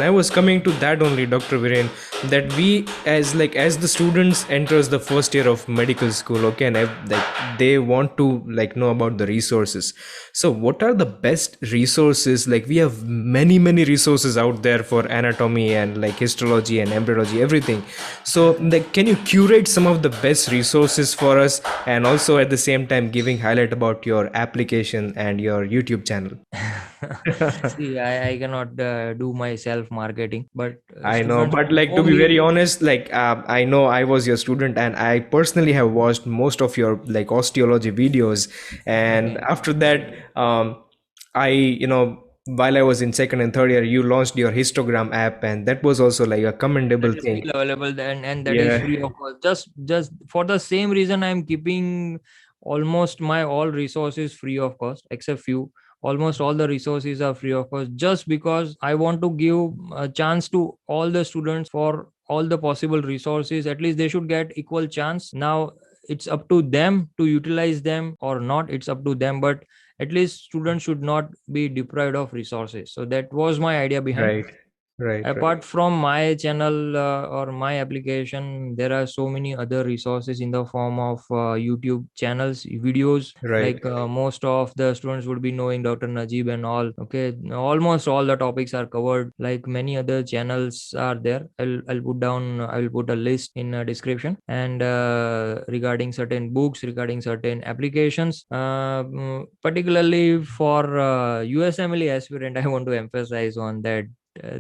I was coming to that only, Dr. Viren, that we as the students enters the first year of medical school, okay, and they want to know about the resources. So what are the best resources? Like we have many resources out there for anatomy and histology and embryology, everything. So can you curate some of the best resources for us, and also at the same time giving highlight about your application and your YouTube channel? See, I cannot do my self marketing, but I know, students but know to be me. very honest, I know I was your student, and I personally have watched most of your osteology videos. And Okay. after that, while I was in second and third year, you launched your histogram app, and that was also like a commendable That is thing. still available then, and that is Yeah, free of cost. Just for the same reason, I'm keeping almost my all resources free of cost, except few. Almost all the resources are free of cost, just because I want to give a chance to all the students for all the possible resources. At least they should get equal chance. Now it's up to them to utilize them or not. It's up to them, but at least students should not be deprived of resources. So that was my idea behind. right, right, Apart from my channel or my application, there are so many other resources in the form of YouTube channels, videos. right. Like most of the students would be knowing Dr. Najib and all. Okay, almost all the topics are covered. Like many other channels are there. I'll put down. I will put a list in a description. And regarding certain books, regarding certain applications, particularly for USMLE aspirant, I want to emphasize on that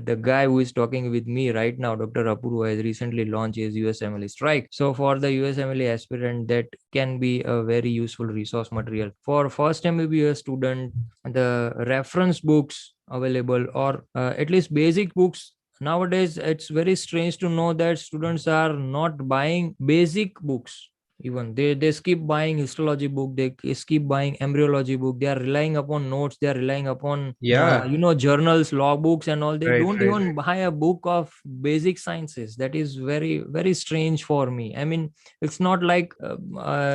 the guy who is talking with me right now, Dr. Apurva, has recently launched his USMLE Strike. So for the USMLE aspirant, that can be a very useful resource material. For first MBBS student, the reference books available, or at least basic books. Nowadays, it's very strange to know that students are not buying basic books. Even they skip buying histology book, they skip buying embryology book. They are relying upon notes, they are relying upon Yeah, journals, log books and all. They right, don't right. even buy a book of basic sciences. That is very strange for me. I mean, it's not like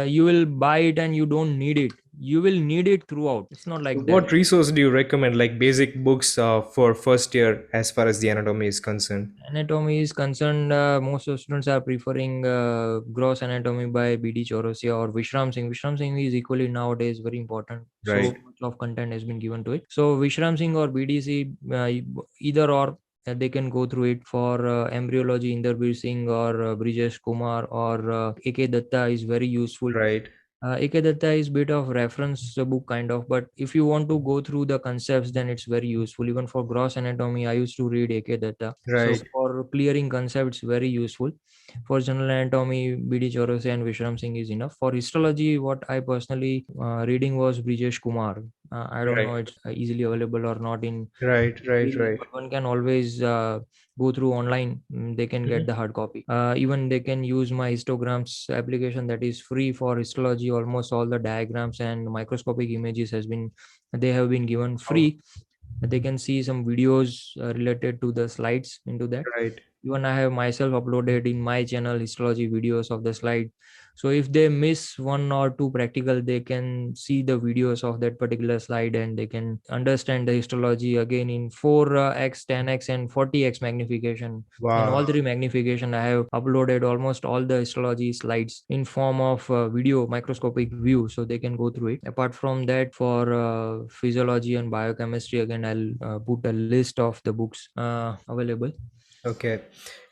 you will buy it and you don't need it. You will need it throughout. It's not So like that. what resource do you recommend, like basic books for first year as far as the anatomy is concerned? Anatomy is concerned, most of students are preferring gross anatomy by BD Chaurasia or Vishram Singh. Vishram Singh is equally nowadays very important. So Right. much of content has been given to it. So Vishram Singh or BDC, either or, they can go through it. For embryology, Inderbir Singh or Brijesh Kumar or AK Datta is very useful. Right, AK Datta is bit of reference book kind of, but if you want to go through the concepts, then it's very useful. Even for gross anatomy, I used to read AK Datta. So right. for clearing concepts, very useful. For general anatomy, BD Chaurase and Vishram Singh is enough. For histology, what I personally reading was Brijesh Kumar. I don't know Right, it's easily available or not in right, right, PDF, right. but one can always go through online. They can get Mhm. the hard copy. Even they can use my histograms application that is free for histology. Almost all the diagrams and microscopic images they have been given Oh, free. They can see some videos related to the slides into that. right. Even I have myself uploaded in my channel histology videos of the slide. So if they miss one or two practical, they can see the videos of that particular slide and they can understand the histology again in 4x, 10x, and 40x magnification. In all Wow. three magnification, I have uploaded almost all the histology slides in form of video microscopic view, so they can go through it. Apart from that, for physiology and biochemistry, again I'll put a list of the books available. Okay.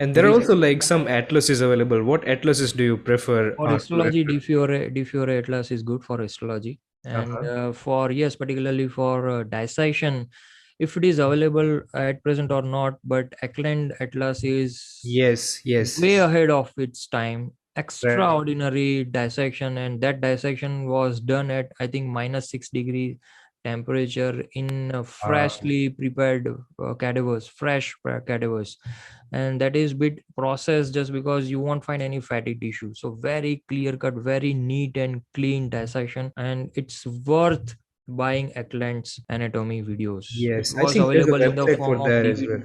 And there are Which also some atlases available. What atlases do you prefer for to histology, refer? D Fiore Atlas is good for histology. And Uh-huh. for, yes, particularly for dissection, if it is available at present or not, but Ackland Atlas is Yes, yes. way ahead of its time. Right. Extraordinary dissection, and that dissection was done at, I think, -6 degree temperature in freshly prepared cadavers, fresh cadavers, and that is bit processed just because you won't find any fatty tissue. So very clear cut, very neat and clean dissection, and it's worth buying Eckland's anatomy videos. It Yes, I was think there's a available in the website form for of that as DVD. well.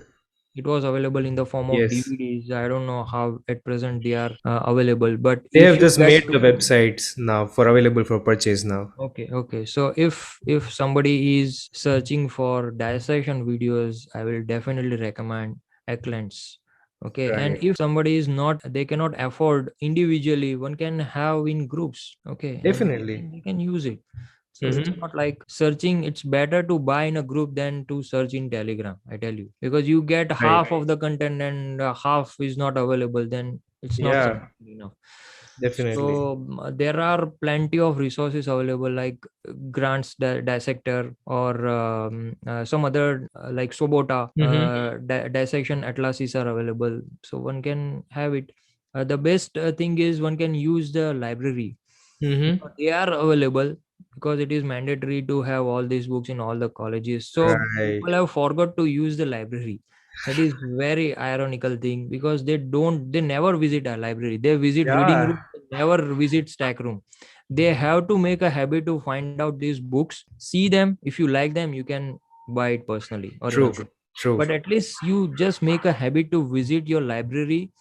it was available in the form of Yes. DVDs. I don't know how at present they are available, but They if have you just get made the to, websites now for available for purchase now. okay, okay. So if somebody is searching for dissection videos, I will definitely recommend Eklund's. Okay, and Right. if somebody is not, they cannot afford individually, one can have in groups. Okay, and Definitely. they can use it. So it's Mm-hmm. not like searching. It's better to buy in a group than to search in Telegram. I tell you, because you get Right. half of the content and half is not available. Then it's not Yeah, sufficient enough. definitely. So there are plenty of resources available, like grants dissector, or some other like Sobota Mm-hmm. dissection atlases are available, so one can have it. The best thing is one can use the library. Mm-hmm. They are available because it is mandatory to have all these books in all the colleges. So Right. people have forgot to use the library. That is very ironical thing, because they never visit a library. They visit reading Yeah, room, they never visit stack room. They have to make a habit to find out these books, see them. If you like them, you can buy it personally or in a true. group. True. But at least you just make a habit to visit your library.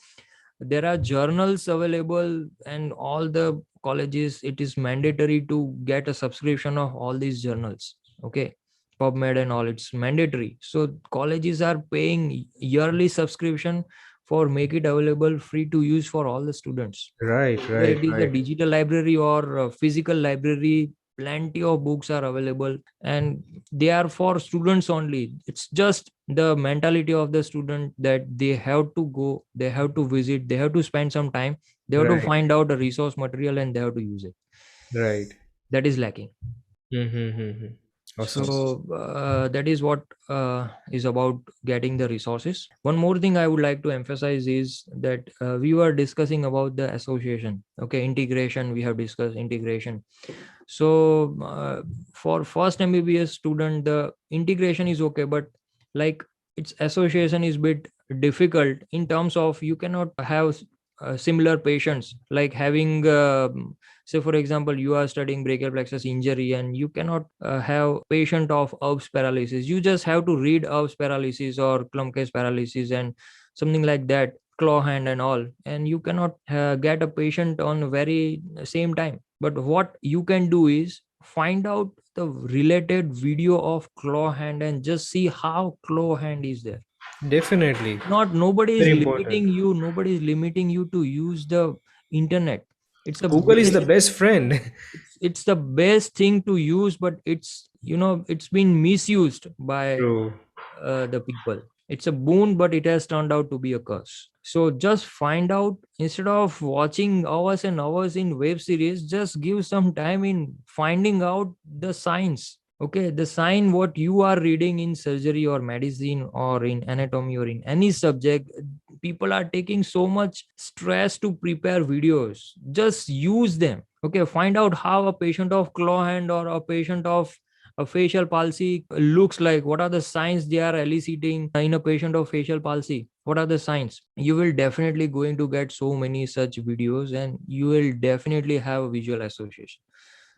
There are journals available, and all the colleges, it is mandatory to get a subscription of all these journals. Okay, PubMed and all, it's mandatory. So colleges are paying yearly subscription for make it available free to use for all the students. Right, So whether right, it is a right. digital library or a physical library, plenty of books are available, and they are for students only. It's just the mentality of the student that they have to go, they have to visit, they have to spend some time, they have to Right, find out a resource material, and they have to use it. right. That is lacking. Mm-hmm. Mm-hmm. Awesome. So that is what is about getting the resources. One more thing I would like to emphasize is that we were discussing about the association. Okay, integration, we have discussed integration. So for first MBBS student, the integration is okay, but like its association is bit difficult in terms of you cannot have similar patients, like having say for example you are studying brachial plexus injury, and you cannot have patient of Erb's paralysis. You just have to read Erb's paralysis or Klumpke's paralysis and something like that, claw hand and all, and you cannot get a patient on very same time. But what you can do is find out the related video of claw hand and just see how claw hand is there. Definitely. Not nobody is Very important. limiting you, nobody is limiting you to use the internet. It's a Google is the best, best friend. it's the best thing to use, but it's, it's been misused by True. the people. It's a boon, but it has turned out to be a curse. So just find out, instead of watching hours and hours in web series, just give some time in finding out the science. Okay, the sign what you are reading in surgery or medicine or in anatomy or in any subject, people are taking so much stress to prepare videos. Just use them. Okay, find out how a patient of claw hand or a patient of a facial palsy looks like. What are the signs they are eliciting in a patient of facial palsy? What are the signs? You will definitely going to get so many such videos, and you will definitely have a visual association.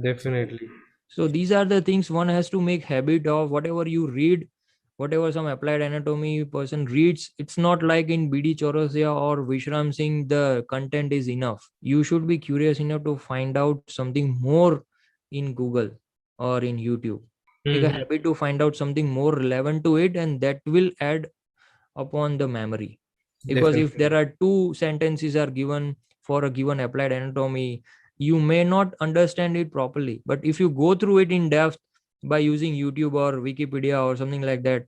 Definitely. So these are the things one has to make habit of. Whatever you read, whatever some applied anatomy person reads, it's not like in BD Chaurasia or Vishram Singh the content is enough. You should be curious enough to find out something more in Google or in YouTube. Make a Mm-hmm. habit to find out something more relevant to it, and that will add upon the memory. Because if there Definitely. are two sentences are given for a given applied anatomy, you may not understand it properly, but if you go through it in depth by using YouTube or Wikipedia or something like that,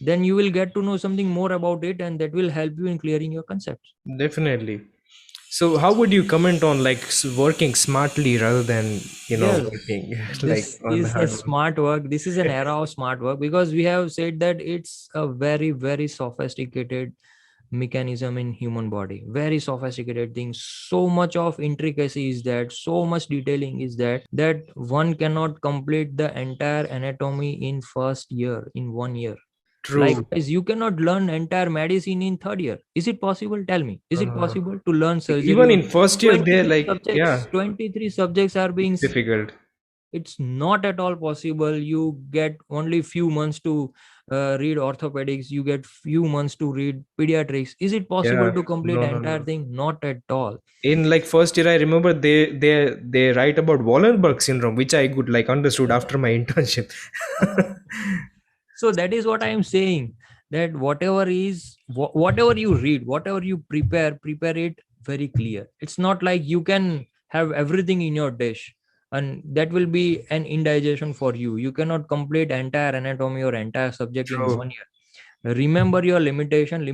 then you will get to know something more about it, and that will help you in clearing your concepts. Definitely. So, how would you comment on like working smartly rather than Yes, working like this on is a hard work? smart work. This is an era of smart work, because we have said that it's a very, very sophisticated mechanism in human body. Very sophisticated thing. So much of intricacy is that, so much detailing is that one cannot complete the entire anatomy in first year, in 1 year. True. Likewise, you cannot learn entire medicine in third year. Is it possible? Tell me. Is it Uh, possible to learn surgery Even or in first year, they're 23 like, yeah, subjects? 23 subjects are being, difficult. it's not at all possible. You get only few months to read orthopedics, you get few months to read pediatrics. Is it possible Yeah. to complete No, the no, entire no. thing? Not at all. In like first year, I remember they write about Wallenberg syndrome, which I could like understood after my internship. So that is what I am saying, that whatever you read, whatever you prepare it very clear. It's not like you can have everything in your dish, and that will be an indigestion for you. You cannot complete entire anatomy or entire subject in True. 1 year. Remember your limitation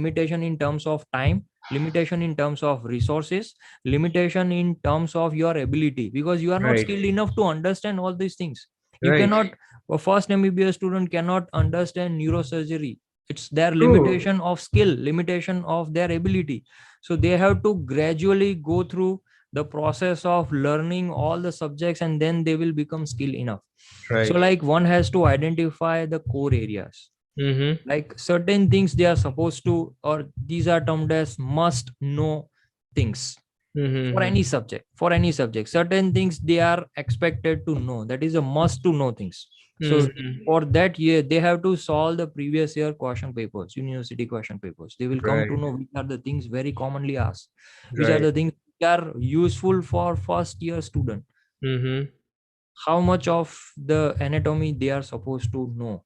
in terms of time, limitation in terms of resources, limitation in terms of your ability, because you are not Right. skilled enough to understand all these things. You Right. cannot, a first MBBS student cannot understand neurosurgery. It's their True. limitation of skill, limitation of their ability. So they have to gradually go through the process of learning all the subjects, and then they will become skilled enough. So Right. like one has to identify the core areas, Mm-hmm. like certain things they are supposed to, or these are termed as must know things. For Mm-hmm. any subject, certain things they are expected to know, that is a must to know things. So Mm-hmm. for that year they have to solve the previous year question papers, university question papers. They will come to Right. know which are the things very commonly asked, which are Right. the things which are useful for first year student, Mm-hmm. how much of the anatomy they are supposed to know.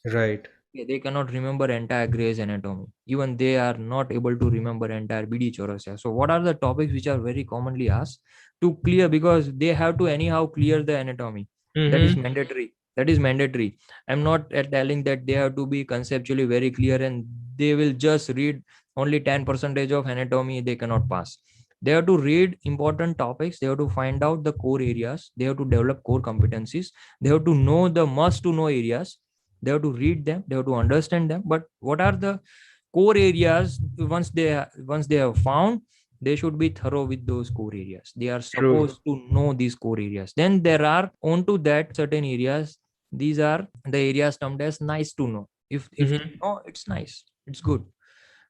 Right. Yeah, they cannot remember entire Gray's anatomy. Even they are not able to remember entire BD Chaurasia. So, what are the topics which are very commonly asked to clear? Because they have to anyhow clear the anatomy. That is Mm-hmm. mandatory. That is mandatory. I'm not telling that they have to be conceptually very clear and they will just read only 10% of anatomy. They cannot pass. They have to read important topics. They have to find out the core areas. They have to develop core competencies. They have to know the must to know areas. They have to read them, they have to understand them, but what are the core areas? Once they have found, they should be thorough with those core areas. They are True. supposed to know these core areas. Then there are onto that certain areas. These are the areas termed as nice to know. If they Mm-hmm. know, it's nice, it's good.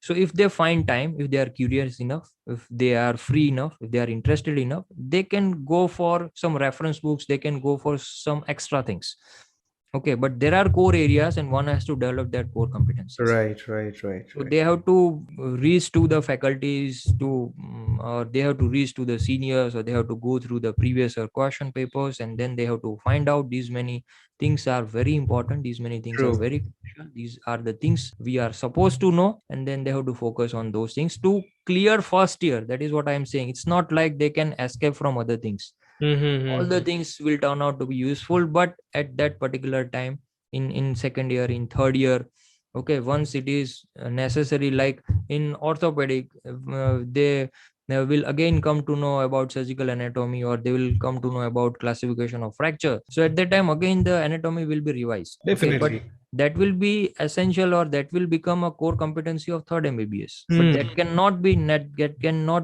So if they find time, if they are curious enough, if they are free enough, if they are interested enough, they can go for some reference books, they can go for some extra things. Okay, but there are core areas and one has to develop that core competencies. Right. Right. Right. So Right. they have to reach to the faculties to, or they have to reach to the seniors, or they have to go through the previous question papers, and then they have to find out these many things are very important. These many things are True. very crucial. These are the things we are supposed to know, and then they have to focus on those things to clear first year. That is what I am saying. It's not like they can escape from other things. All the Mm-hmm. things will turn out to be useful, but at that particular time, in second year, in third year, okay, once it is necessary, like in orthopedic, they will again come to know about surgical anatomy, or they will come to know about classification of fracture. So at that time again the anatomy will be revised. Okay, but Definitely. that will be essential, or that will become a core competency of third MBBS, but Hmm. that cannot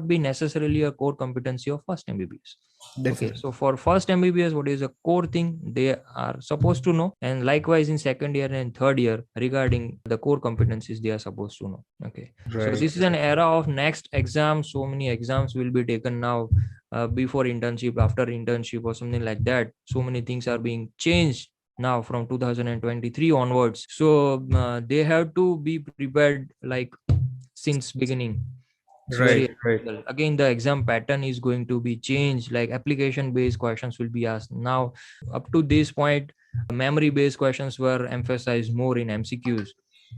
be necessarily a core competency of first MBBS. Okay, Definitely. so for first MBBS, what is a core thing they are supposed to know, and likewise in second year and third year regarding the core competencies they are supposed to know. Okay, so Right. this is an era of next exam. So many exams will be taken now, before internship, after internship, or something like that. So many things are being changed now from 2023 onwards. So they have to be prepared like since beginning. It's very Right. Right. essential. Again, the exam pattern is going to be changed, like application based questions will be asked now. Up to this point, memory based questions were emphasized more in MCQs,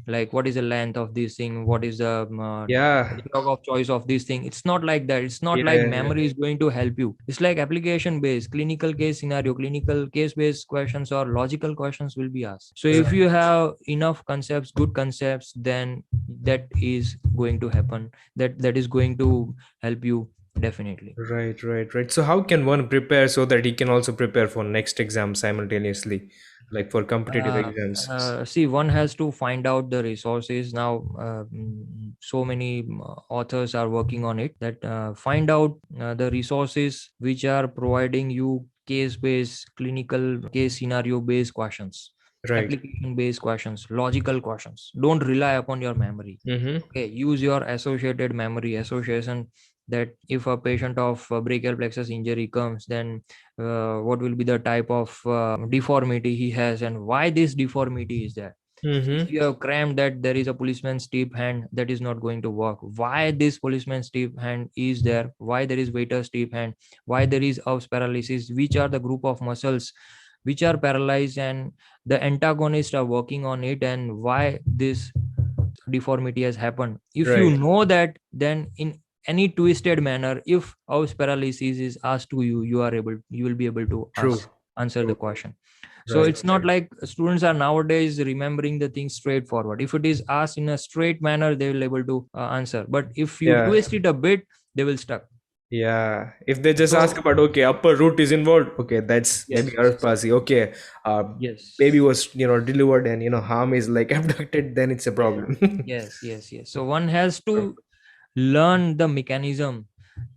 like what is the length of this thing, what is the Yeah. dialogue of choice of this thing. It's not like that. It's not Yeah. like Yeah. Yeah. memory is going to help you. It's like application based, clinical case scenario, clinical case based questions or logical questions will be asked. So if Right. you have enough concepts, good concepts, then that is going to happen. That is going to help you definitely. Right. Right. Right. So how can one prepare so that he can also prepare for next exam simultaneously, like for competitive uh, exams? See, one has to find out the resources now. So many authors are working on it, that find out the resources which are providing you case based, clinical case scenario based questions, Right. application based questions, logical questions. Don't rely upon your memory. Mm-hmm. Okay, use your associated memory association, that if a patient of brachial plexus injury comes, then what will be the type of deformity he has and why this deformity is there. Mm-hmm. If you have crammed that there is a policeman's steep hand, that is not going to work. Why this policeman's steep hand is there, why there is waiter's steep hand, why there is Erb's paralysis, which are the group of muscles which are paralyzed and the antagonists are working on it, and why this deformity has happened. If you Right. know that, then in any twisted manner, if Erb's paralysis is asked to you, you will be able to True. answer the True. question. So Right. it's not like students are nowadays remembering the things straightforward. If it is asked in a straight manner, they will able to answer. But if you Yeah. twist it a bit, they will stuck. Yeah. If they just ask So about, okay, upper root is involved, okay, that's maybe yes, earth palsy. Okay, baby yes, was delivered and harm is like abducted, then it's a yes, problem. yes. So one has to learn the mechanism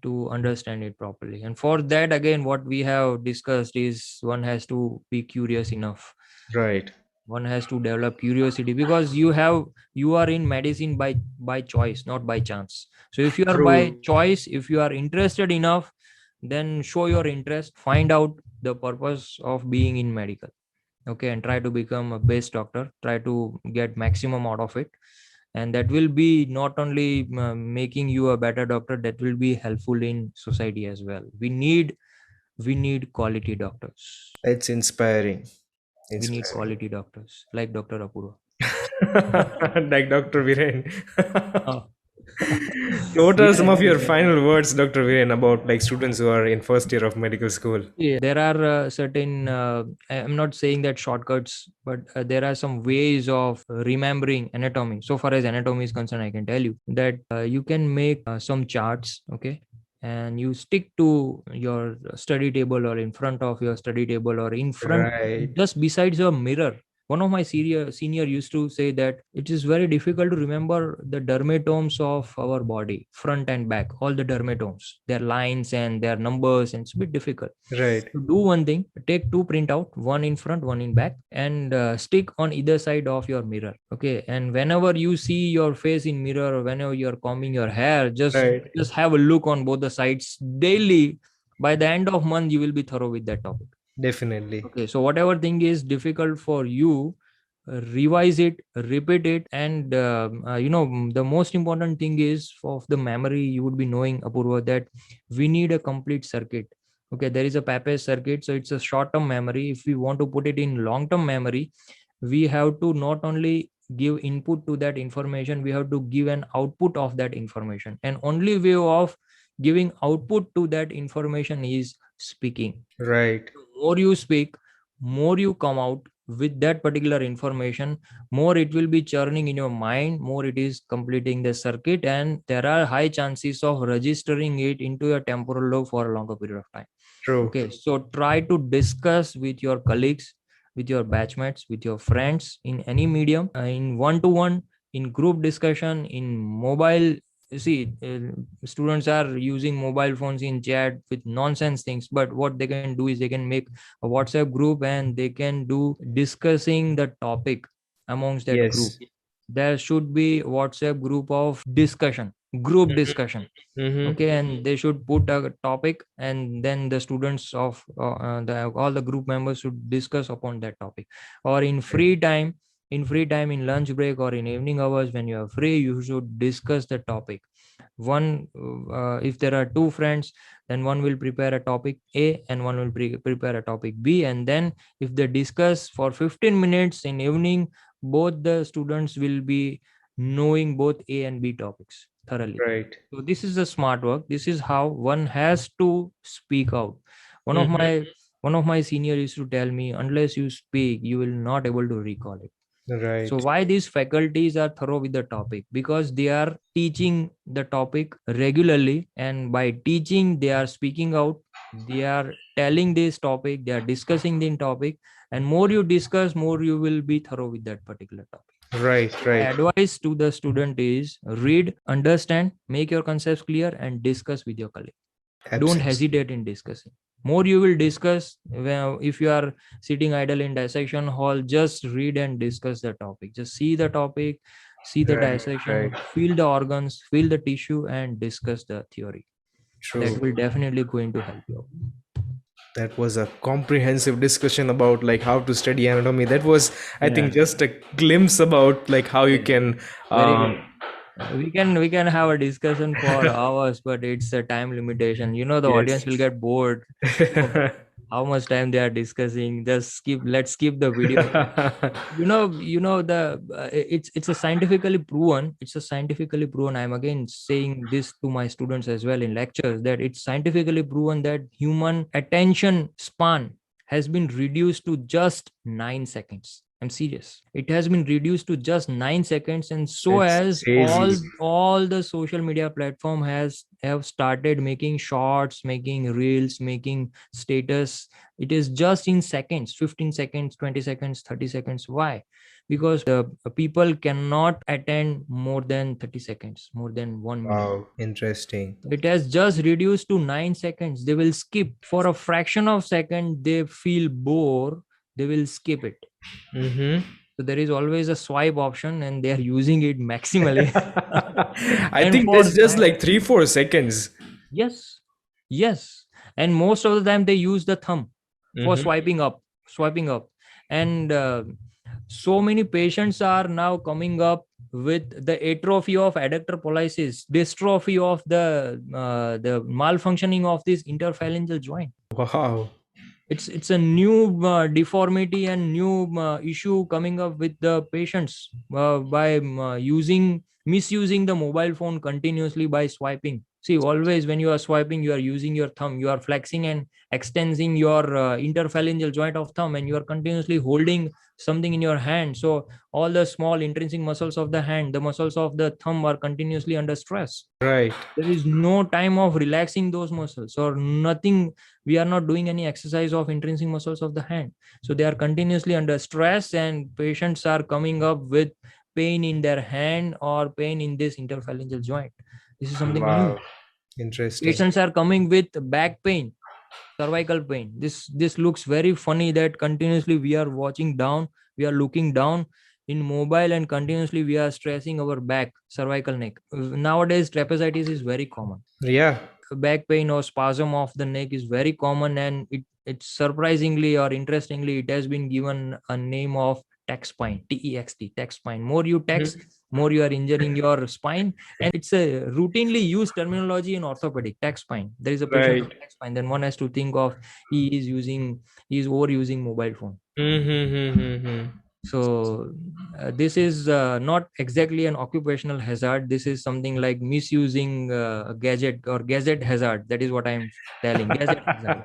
to understand it properly. And for that, again, what we have discussed is one has to be curious enough. Right. One has to develop curiosity, because you are in medicine by choice, not by chance. So if you are by True. choice, if you are interested enough, then show your interest, find out the purpose of being in medical. Okay, and try to become a best doctor, try to get maximum out of it, and that will be not only making you a better doctor, that will be helpful in society as well. We need quality doctors. It's inspiring. We need Inspiring. quality doctors like Dr. Apurva. Like Dr. Viren. Oh. So what are some Yes, of your final words, Dr. Viren, about like students who are in first year of medical school? yeah, there are certain, I'm not saying that shortcuts, but there are some ways of remembering anatomy. So far as anatomy is concerned, I can tell you that you can make some charts, okay? And you stick to your study table, or in front of your study table, or in front, Right. just besides your mirror. One of my senior used to say that it is very difficult to remember the dermatomes of our body, front and back, all the dermatomes, their lines and their numbers, and it's a bit difficult. Right. So do one thing, take two printout, one in front, one in back, and stick on either side of your mirror. Okay, and whenever you see your face in mirror, or whenever you're combing your hair, Right. just have a look on both the sides daily. By the end of month, you will be thorough with that topic. Definitely. Okay, so whatever thing is difficult for you, revise it, repeat it, and the most important thing is of the memory. You would be knowing, Apurva, that we need a complete circuit. Okay, there is a Pape's circuit, so it's a short-term memory. If we want to put it in long-term memory, we have to not only give input to that information, we have to give an output of that information, and only way of giving output to that information is speaking. Right. More you speak, more you come out with that particular information, more it will be churning in your mind, more it is completing the circuit, and there are high chances of registering it into your temporal lobe for a longer period of time. True. Okay, so try to discuss with your colleagues, with your batchmates, with your friends in any medium, in one to one, in group discussion, in mobile. See, students are using mobile phones in chat with nonsense things, but what they can do is they can make a WhatsApp group, and they can do discussing the topic amongst that group. Yes. There should be WhatsApp group of discussion, group discussion. Mm-hmm. Okay, and they should put a topic, and then the students of all the group members should discuss upon that topic. Or in free time, in lunch break, or in evening hours when you are free, you should discuss the topic. One If there are two friends, then one will prepare a topic A, and one will prepare a topic B, and then if they discuss for 15 minutes in evening, both the students will be knowing both A and B topics thoroughly. Right. So this is a smart work. This is how one has to speak out. One of Mm-hmm. my one of my senior used to tell me, unless you speak, you will not able to recall it. So Right. why these faculties are thorough with the topic? Because they are teaching the topic regularly, and by teaching, they are speaking out. They are telling this topic. They are discussing the topic, and more you discuss, more you will be thorough with that particular topic. Right. So my Right. advice to the student is read, understand, make your concepts clear, and discuss with your colleague. Don't Absolutely. hesitate in discussing. More you will discuss. If you are sitting idle in dissection hall, just read and discuss the topic. Just see the topic, see the Right. dissection, Right. feel the organs, feel the tissue, and discuss the theory. That True. will definitely going to help you out. That was a comprehensive discussion about like how to study anatomy. That was, I Yeah, think, just a glimpse about like how you yes, can. very Um, good. We can have a discussion for hours, but it's a time limitation. The yes. audience will get bored. So how much time they are discussing? Just skip. Let's skip the video. It's a scientifically proven. It's a scientifically proven. I'm again saying this to my students as well in lectures, that it's scientifically proven that human attention span has been reduced to just 9 seconds. I'm serious. It has been reduced to just 9 seconds, and so It's as crazy. all the social media platform have started making shorts, making reels, making status. It is just in seconds, 15 seconds, 20 seconds, 30 seconds. Why? Because the people cannot attend more than 30 seconds, more than 1 minute. Wow, interesting. It has just reduced to 9 seconds. They will skip for a fraction of second. They feel bored, they will skip it. Mm-hmm. So there is always a swipe option, and they are using it maximally. I And think for that's just that, like 3-4 seconds. yes, yes. And most of the time they use the thumb for Mm-hmm. swiping up. And so many patients are now coming up with the atrophy of adductor pollicis, dystrophy of the malfunctioning of this interphalangeal joint. Wow. It's a new deformity and new issue coming up with the patients by misusing the mobile phone continuously by swiping. See, always when you are swiping, you are using your thumb, you are flexing and extending your interphalangeal joint of thumb, and you are continuously holding something in your hand. So all the small intrinsic muscles of the hand, the muscles of the thumb, are continuously under stress. Right. There is no time of relaxing those muscles or nothing. We are not doing any exercise of intrinsic muscles of the hand, so they are continuously under stress, and patients are coming up with pain in their hand or pain in this interphalangeal joint. This is something new. Wow. Interesting. Patients are coming with back pain, cervical pain. This looks very funny that continuously we are watching down, we are looking down in mobile, and continuously we are stressing our back, cervical neck. Nowadays trapezitis is very common. Yeah. Back pain or spasm of the neck is very common, and it's surprisingly or interestingly, it has been given a name of text spine, text spine. More you text, Mhm. more you are injuring your spine. And it's a routinely used terminology in orthopedic, text spine. There is a patient Right. with text spine, then one has to think of he is overusing mobile phone. Mm-hmm. So this is not exactly an occupational hazard. This is something like misusing a gadget or gadget hazard. That is what I'm telling, gadget hazard.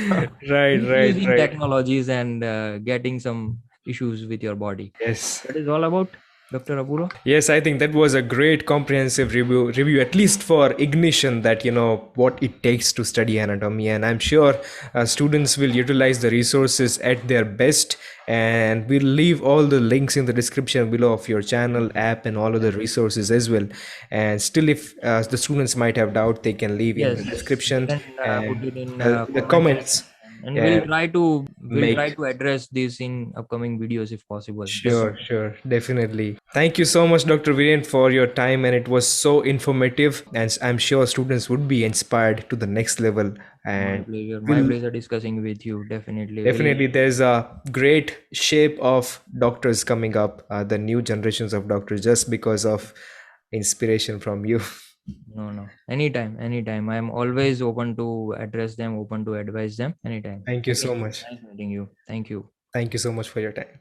Right, right, Misusing right. technologies and getting some issues with your body. Yes. That is all about Dr. Apuro. Yes, I think that was a great comprehensive review at least for ignition, that what it takes to study anatomy. And I'm sure students will utilize the resources at their best, and we'll leave all the links in the description below of your channel, app, and all other resources as well. And still, if the students might have doubt, they can leave in the Yes, they description can put and it in the comment comments. section, and Yeah, we'll try make. to address this in upcoming videos if possible. Sure, Definitely. sure, definitely. Thank you so much, Dr. Viren, for your time, and it was so informative. And I'm sure students would be inspired to the next level. My And pleasure. My will pleasure discussing with you. Definitely. Will definitely, there's a great shape of doctors coming up, the new generations of doctors, just because of inspiration from you. no, no. Anytime, anytime. I'm always open to address them, open to advise them. Anytime. Thank you Again, so it was much. nice meeting you. Thank you. Thank you so much for your time.